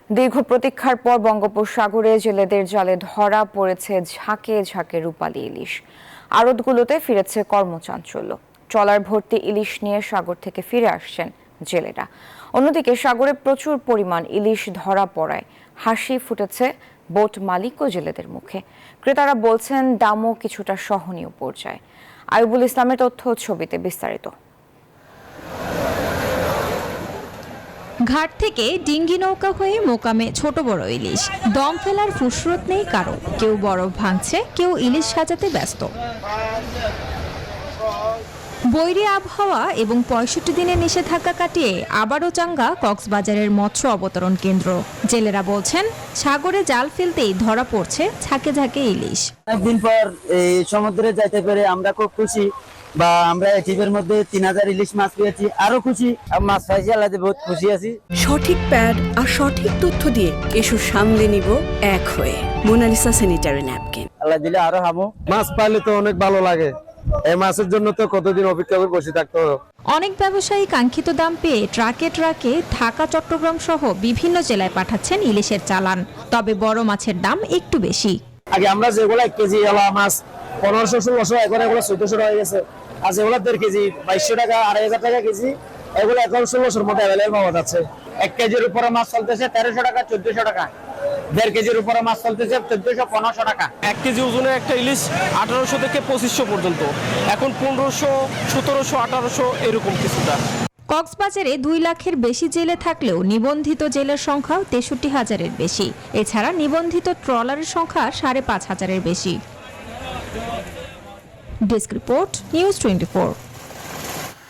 দীর্ঘ প্রতীক্ষার পর বঙ্গোপসাগরে জেলেদের জালে ধরা পড়েছে ঝাঁকে ঝাঁকে রূপালী ইলিশ। আড়তগুলোতে ফিরেছে কর্মচাঞ্চল্য। ট্রলার ভর্তি ইলিশ নিয়ে সাগর থেকে ফিরে আসছেন জেলেরা। অন্যদিকে সাগরে প্রচুর পরিমাণ ইলিশ ধরা পড়ায় হাসি ফুটেছে বোট মালিক ও জেলেদের মুখে। ক্রেতারা বলছেন দামও কিছুটা সহনীয় পর্যায়ে। আইয়ুবুল ইসলামের তথ্য ছবিতে বিস্তারিত। ঘাট থেকে ডিঙ্গি নৌকা হয়ে মোকামে ছোট বড় ইলিশ। দম ফেলার ফুসরত নেই কারো। কেউ বরফ ভাঙছে, কেউ ইলিশ সাজাতে ব্যস্ত। বৈরী আবহাওয়া এবং ৬৫ দিনের নিষেধাজ্ঞা কাটিয়ে আবারও চাঙ্গা কক্সবাজারের মৎস্য অবতরণ কেন্দ্র। জেলেরা বলছেন সাগরে জাল ফেলতেই ধরা পড়ছে ঝাঁকে ঝাঁকে ইলিশ। একদিন পর এই সমুদ্রে যাইতে পেরে আমরা খুব খুশি। বা আমরা টিপের মধ্যে ৩০০০ ইলিশ মাছ পেয়েছি, আরো খুশি। মাছ পাইছি, আল্লাহ বহুত খুশি আছি। সঠিক প্যাড আর সঠিক তথ্য দিয়ে এসব সামলে নিব এক হয়ে। Mona Lisa sanitary napkin. আল্লাহ দিলে আরো হামো। মাছ পাইলে তো অনেক ভালো লাগে। এই মাছের জন্য তো কতদিন অপেক্ষা করে বসে থাকতে হবে। অনেক ব্যবসায়ী কাঙ্ক্ষিত দাম পেয়ে ট্রাকে ট্রাকে ঢাকা, চট্টগ্রাম সহ বিভিন্ন জেলায় পাঠাচ্ছেন ইলিশের চালান। তবে বড় মাছের দাম একটু বেশি। আগে আমরা যেগুলো ১ কেজি এলা মাছ ১৫০০-১৬০০, এখন এগুলো ১৪০০ টাকা হয়ে গেছে। আর যেগুলো ১.৫ কেজি ২২০০ টাকা, ২৫০০ টাকা কেজি, এগুলো এখন ১৬০০-র মধ্যে অ্যাভেলেবল পাওয়া যাচ্ছে। ১ কেজির উপরে মাছ চলতেছে ১৩০০ টাকা, ১৪০০ টাকা। ১.৫ কেজির উপরে মাছ চলতেছে ১৪০০-১৫০০ টাকা। ১ কেজি ওজনের একটা ইলিশ ১৮০০ থেকে ২৫০০ পর্যন্ত, এখন ১৫০০, ১৭০০, ১৮০০ এরকম কিছুটা। কক্সবাজারে ২ লাখের বেশি জেলে থাকলেও নিবন্ধিত জেলের সংখ্যা ৬৩,০০০-এর বেশি। এছাড়া নিবন্ধিত ট্রলারের সংখ্যা ৫,৫০০-এর বেশি। Desk report, news 24।